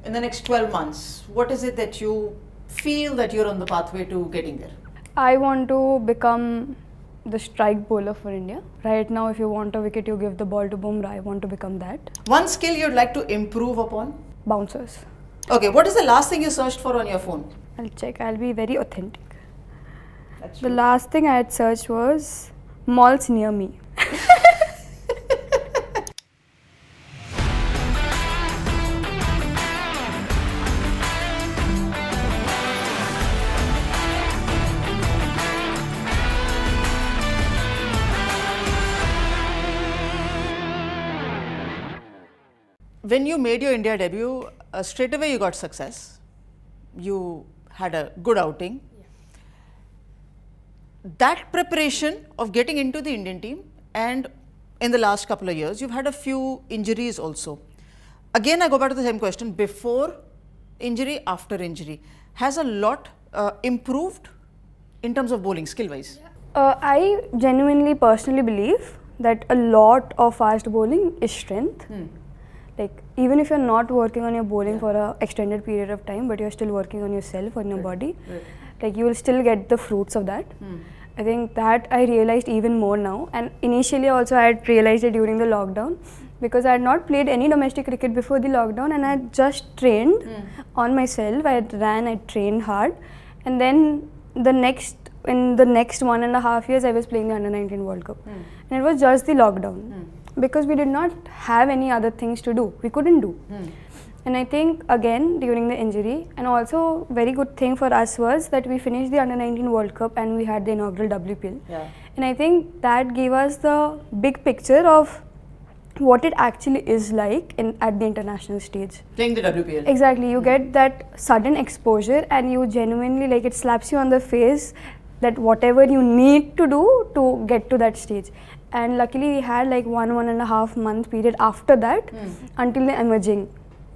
in the next 12 months, what is it that you feel that you're on the pathway to getting there? I want to become the strike bowler for India. Right now, if you want a wicket, you give the ball to Bumrah. I want to become that. One skill you'd like to improve upon? Bouncers. Okay, what is the last thing you searched for on your phone? I'll check. I'll be very authentic. That's The true. last thing I had searched was malls near me. When you made your India debut, straight away you got success. You had a good outing. That preparation of getting into the Indian team, and in the last couple of years, you've had a few injuries also. Again, I go back to the same question, before injury, after injury. Has a lot improved in terms of bowling, skill-wise? I genuinely, personally believe that a lot of fast bowling is strength. Like, even if you're not working on your bowling for an extended period of time, but you're still working on yourself, on your body, like you will still get the fruits of that. I think that I realized even more now, and initially also I had realized it during the lockdown, because I had not played any domestic cricket before the lockdown, and I had just trained on myself. I had ran, I trained hard, and then in the next 1.5 years I was playing the Under-19 World Cup, and it was just the lockdown. Because we did not have any other things to do. We couldn't do. And I think again during the injury, and also very good thing for us was that we finished the Under-19 World Cup and we had the inaugural WPL. And I think that gave us the big picture of what it actually is like at the international stage. Playing the WPL. Exactly. You get that sudden exposure and you genuinely, like, it slaps you on the face that whatever you need to do to get to that stage. And luckily we had like 1.5 month period after that until the emerging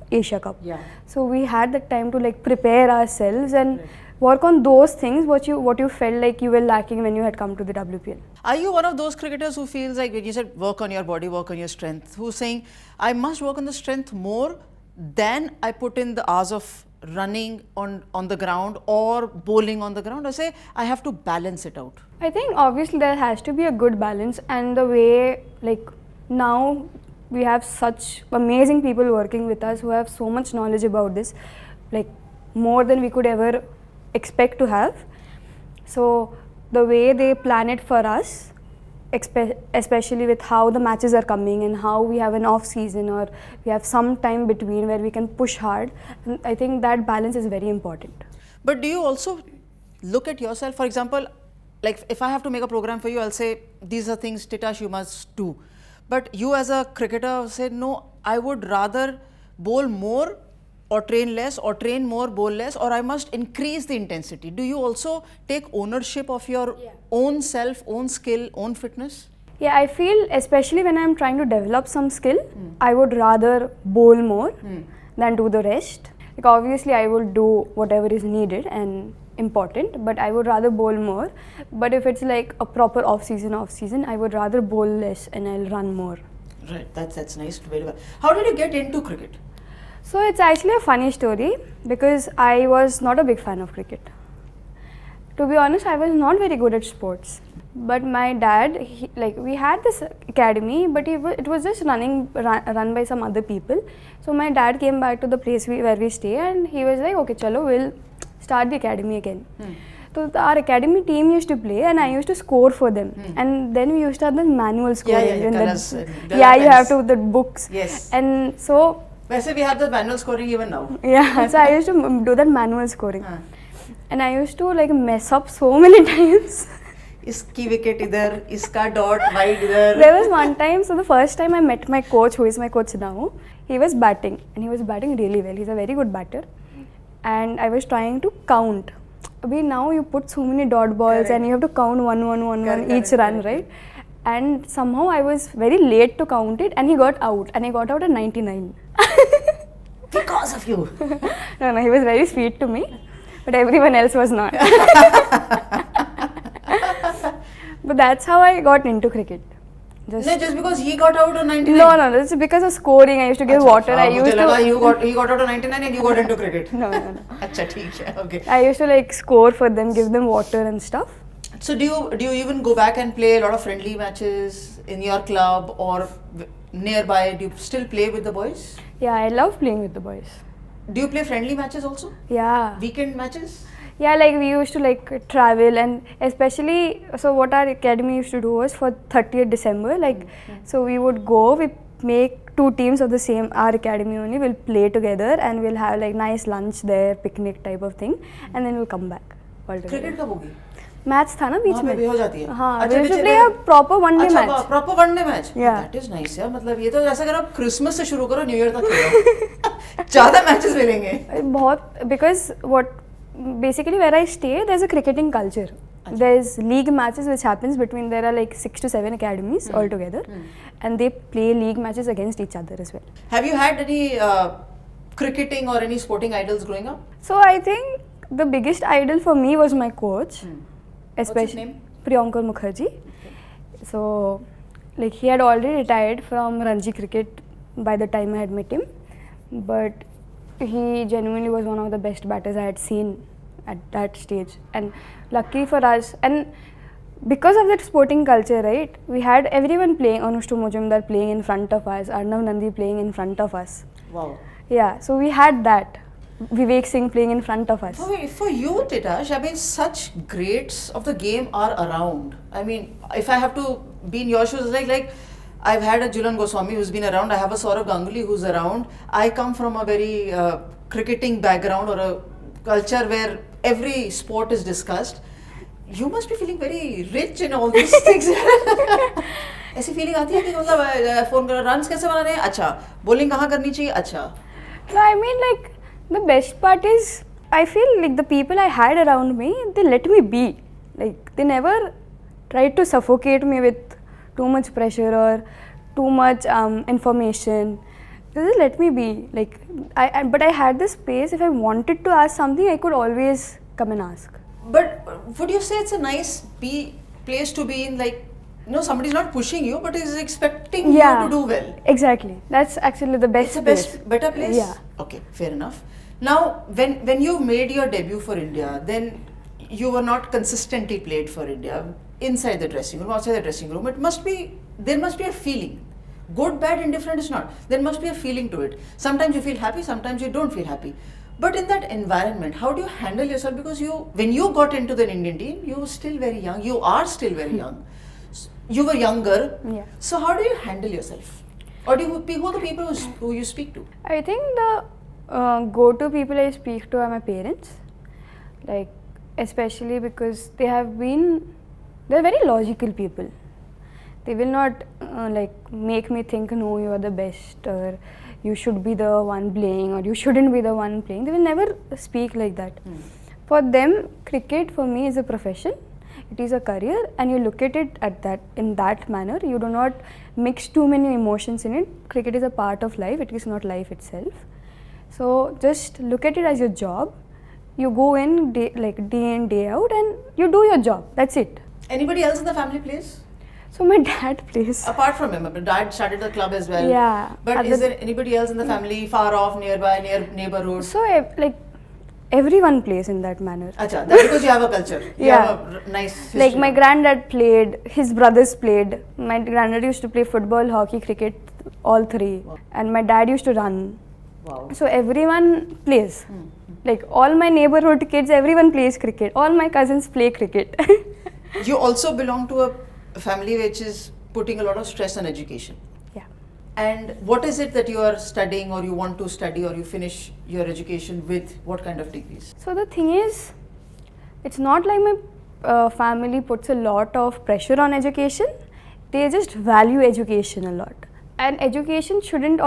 Asia Cup. So we had the time to like prepare ourselves and work on those things what you felt like you were lacking when you had come to the WPL. Are you one of those cricketers who feels like, when you said work on your body, work on your strength, who's saying I must work on the strength more than I put in the hours of running on the ground or bowling on the ground? I say I have to balance it out. I think obviously there has to be a good balance, and the way, like, now we have such amazing people working with us who have so much knowledge about this, like more than we could ever expect to have. So the way they plan it for us, especially with how the matches are coming and how we have an off season or we have some time between where we can push hard, and I think that balance is very important. But do you also look at yourself, for example, like if I have to make a program for you, I'll say these are things, Titas, you must do. But you as a cricketer say, no, I would rather bowl more or train less, or train more, bowl less, or I must increase the intensity. Do you also take ownership of your own self, own skill, own fitness? Yeah, I feel especially when I'm trying to develop some skill, I would rather bowl more than do the rest. Like obviously I will do whatever is needed and important, but I would rather bowl more. But if it's like a proper off season, I would rather bowl less and I'll run more. Right, that's nice. Very well. How did you get into cricket? So it's actually a funny story, because I was not a big fan of cricket. To be honest, I was not very good at sports. But my dad, we had this academy, but it was just run by some other people. So my dad came back to the place where we stay, and he was like, okay, chalo, we'll start the academy again. So our academy team used to play, and I used to score for them. And then we used to have the manual scoring. You have to the books. Yes. And so we have the manual scoring even now. Yeah, so I used to do that manual scoring. And I used to like mess up so many times. Iski wicket idhar, iska dot wide idhar. There was one time, so the first time I met my coach, who is my coach now, he was batting, and he was batting really well. He's a very good batter. And I was trying to count. Now you put so many dot balls and you have to count one each run, right? And somehow I was very late to count it, and he got out, and I got out at 99. Because of you. No, he was very sweet to me, but everyone else was not. But that's how I got into cricket. Just because he got out on 99. No, it's because of scoring. I used to give water. I used to. He got out on 99 and you got into cricket. No. Acha, theek hai, okay. I used to like score for them, give them water and stuff. So do you even go back and play a lot of friendly matches in your club or nearby? Do you still play with the boys? Yeah, I love playing with the boys. Do you play friendly matches also? Yeah. Weekend matches? Yeah, like we used to like travel, and especially so what our academy used to do was for 30th December, like so we would go, we make 2 teams of the same, our academy only, we'll play together and we'll have like nice lunch there, picnic type of thing, and then we'll come back all together. Cricket कब होगी? Match था ना बीच में? हो जाती है. हाँ, we used to play a proper one day match. अच्छा, proper one day match. Yeah. That is nice यार. मतलब ये तो ऐसा करो आप Christmas से शुरू करो, New Year तक खेलो. ज़्यादा matches मिलेंगे. बहुत, because what basically where I stay, there's a cricketing culture. There's league matches which happens between, there are like 6 to 7 academies altogether, and they play league matches against each other as well. Have you had any cricketing or any sporting idols growing up? So I think the biggest idol for me was my coach, especially What's his name? Priyankar Mukherjee. Okay. So like he had already retired from Ranji cricket by the time I had met him, but he genuinely was one of the best batters I had seen at that stage. And lucky for us, and because of that sporting culture, right, we had everyone playing, Anushka Mojumdar playing in front of us, Arnav Nandi playing in front of us. Wow. Yeah, so we had that. Vivek Singh playing in front of us. For you, Titas, I mean, such greats of the game are around. I mean, if I have to be in your shoes, like I've had a Julan Goswami who's been around, I have a Saurav Ganguly who's around. I come from a very cricketing background or a culture where every sport is discussed. You must be feeling very rich in all these things. ऐसी feeling आती है कि मतलब phone कर runs कैसे बनाने हैं? अच्छा, bowling कहाँ करनी चाहिए? अच्छा. No, I mean like the best part is I feel like the people I had around me, they let me be. Like they never tried to suffocate me with too much pressure or too much information. They just let me be. Like but I had this space. If I wanted to ask something, I could always come and ask. But would you say it's a nice place to be in? Like, somebody's not pushing you, but is expecting you to do well. Exactly. That's actually the best. It's a better place. Yeah. Okay, fair enough. Now, when you made your debut for India, then you were not consistently played for India inside the dressing room, outside the dressing room. There must be a feeling. Good, bad, indifferent is not. There must be a feeling to it. Sometimes you feel happy, sometimes you don't feel happy. But in that environment, how do you handle yourself? Because when you got into the Indian team, you were still very young. You are still very young. You were younger. Yeah. So how do you handle yourself? Or who are the people who you speak to? I think the go-to people I speak to are my parents. Like, especially because they're very logical people. They will not make me think, no, you are the best, or you should be the one playing, or you shouldn't be the one playing. They will never speak like that. For them, cricket for me is a profession. It is a career, and you look at it in that manner. You do not mix too many emotions in it. Cricket is a part of life. It is not life itself. So just look at it as your job. You go in day in, day out, and you do your job. That's it. Anybody else in the family plays? So my dad plays. Apart from him, but dad started the club as well. Yeah. But is there anybody else in the family, far off, nearby, near neighborhood? So everyone plays in that manner. Acha, that's because you have a culture. You have a nice history. Like my granddad played, his brothers played. My granddad used to play football, hockey, cricket, all three. Wow. And my dad used to run. Wow. So everyone plays. Like all my neighborhood kids, everyone plays cricket. All my cousins play cricket. You also belong to a family which is putting a lot of stress on education. Yeah. And what is it that you are studying, or you want to study, or you finish your education with? What kind of degrees? So the thing is, it's not like my family puts a lot of pressure on education. They just value education a lot. And education shouldn't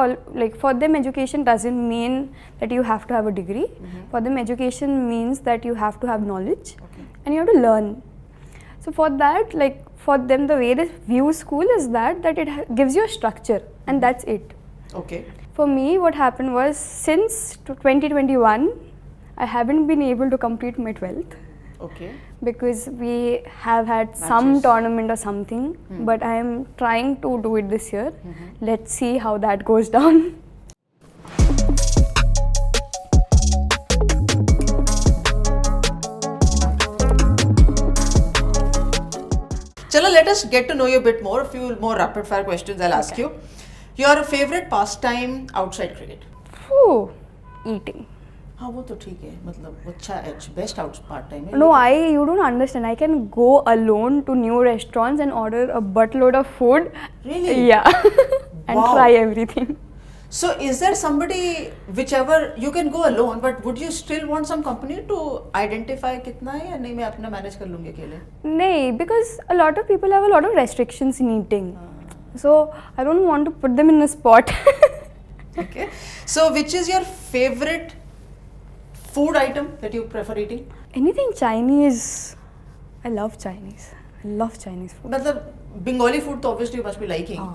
for them, education doesn't mean that you have to have a degree. For them, education means that you have to have knowledge, and you have to learn. So for that, for them, the way they view school is that it gives you a structure, and that's it. Okay. For me, what happened was, since 2021, I haven't been able to complete my 12th. Okay. because we have had some Matches. tournament or something, but I am trying to do it this year. Let's see how that goes down. Chalo, let us get to know you a bit more. A few more rapid fire questions I'll ask you. Your favorite pastime outside cricket? Phew, eating. हाँ वो तो ठीक है मतलब अच्छा है best out part time है No, you don't understand. I can go alone to new restaurants and order a buttload of food. Really? Yeah. And Wow. try everything. So is there somebody whichever you can go alone but would you still want some company to identify कितना है या नहीं मैं अपना manage कर लूँगी अकेले? No, because a lot of people have a lot of restrictions in eating. So I don't want to put them in a spot. Okay. So which is your favorite food item that you prefer eating? Anything Chinese. I love Chinese. I love Chinese food. मतलब Bengali food तो obviously you must be liking.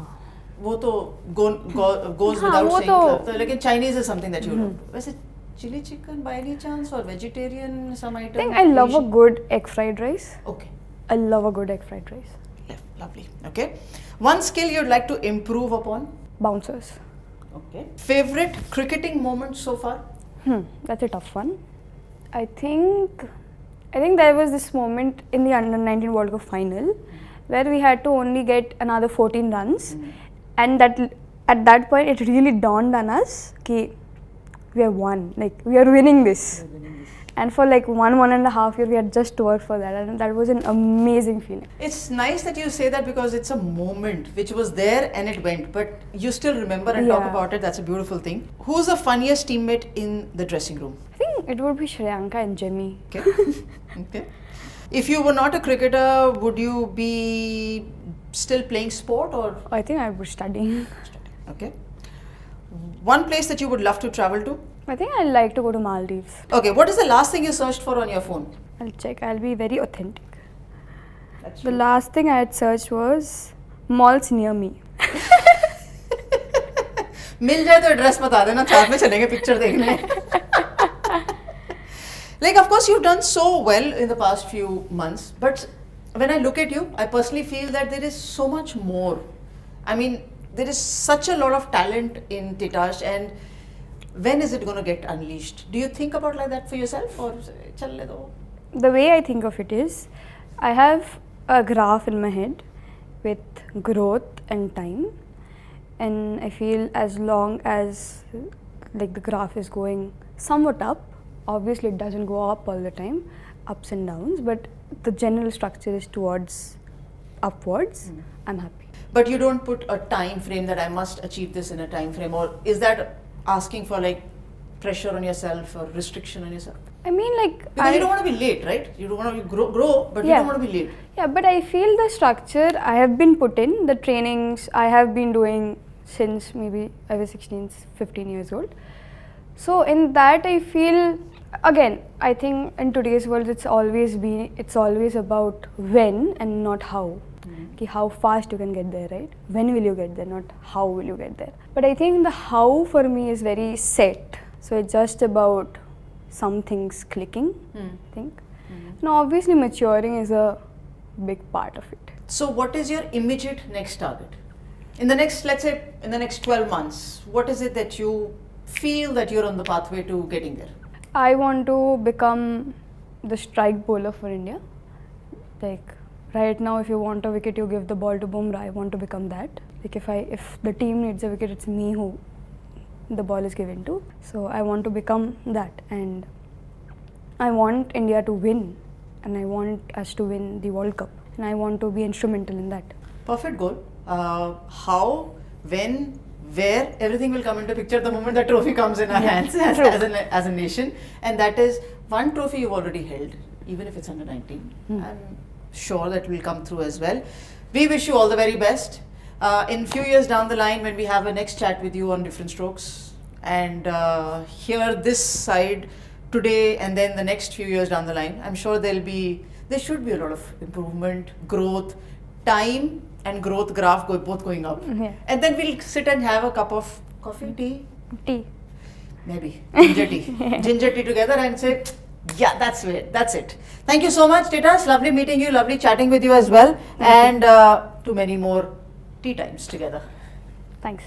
वो तो goes हाँ, without वो saying. तो- तो लेकिन Chinese is something that you love. वैसे chili chicken by any chance or vegetarian some item? I think I love a good egg fried rice. Okay. I love a good egg fried rice. Yeah, lovely. Okay. One skill you'd like to improve upon? Bouncers. Okay. Favorite cricketing moment so far? That's a tough one. I think there was this moment in the Under 19 World Cup final where we had to only get another 14 runs, and that at that point it really dawned on us that we have won, like we are winning this. And for like 1.5 years we had just worked for that, and that was an amazing feeling. It's nice that you say that because it's a moment which was there and it went, but you still remember and talk Yeah. about it. That's a beautiful thing. Who's the funniest teammate in the dressing room? I think it would be Shreyanka and Jimmy. Okay. Okay. If you were not a cricketer, would you be still playing sport or I think I would be studying. okay? One place that you would love to travel to? I think I'd like to go to Maldives. Okay, what is the last thing you searched for on your phone? I'll check. I'll be very authentic. That's The last thing I had searched was malls near me. मिल जाए तो address बता देना साथ में चलेंगे picture देखने Like of course you've done so well in the past few months, but when I look at you, I personally feel that there is so much more. I mean, there is such a lot of talent in Titas, and when is it going to get unleashed? Do you think about like that for yourself or chal le do? The way I think of it is, I have a graph in my head with growth and time, and I feel as long as like the graph is going somewhat up, obviously it doesn't go up all the time, ups and downs, but the general structure is towards upwards, I'm happy. But you don't put a time frame that I must achieve this in a time frame, or is that asking for like pressure on yourself or restriction on yourself? I mean, like, Because you don't want to be late, right? You don't want to grow, but you Yeah. don't want to be late. Yeah, but I feel the structure I have been put in, the trainings I have been doing since maybe I was 16, 15 years old. So in that I feel, again, I think in today's world it's always about when and not how. Ki how fast you can get there, right? When will you get there, not how will you get there. But I think the how for me is very set. So it's just about some things clicking, I think. Now obviously maturing is a big part of it. So what is your immediate next target? In the next, let's say, in the next 12 months, what is it that you feel that you're on the pathway to getting there? I want to become the strike bowler for India. Like right now, if you want a wicket, you give the ball to Bumrah. I want to become that. Like if the team needs a wicket, it's me who the ball is given to. So I want to become that, and I want India to win, and I want us to win the World Cup, and I want to be instrumental in that. Perfect goal. How, when, where, everything will come into picture the moment that trophy comes in our hands as a nation. And that is one trophy you've already held, even if it's under 19. I'm sure that will come through as well. We wish you all the very best. In few years down the line, when we have a next chat with you on different strokes, and hear this side today and then the next few years down the line, I'm sure there should be a lot of improvement, growth, time and growth graph both going up. Yeah. And then we'll sit and have a cup of coffee, tea, Tea. maybe ginger tea, ginger tea together and say, Yeah, that's it. That's it. Thank you so much, Titas. Lovely meeting you. Lovely chatting with you as well. And to many more tea times together. Thanks.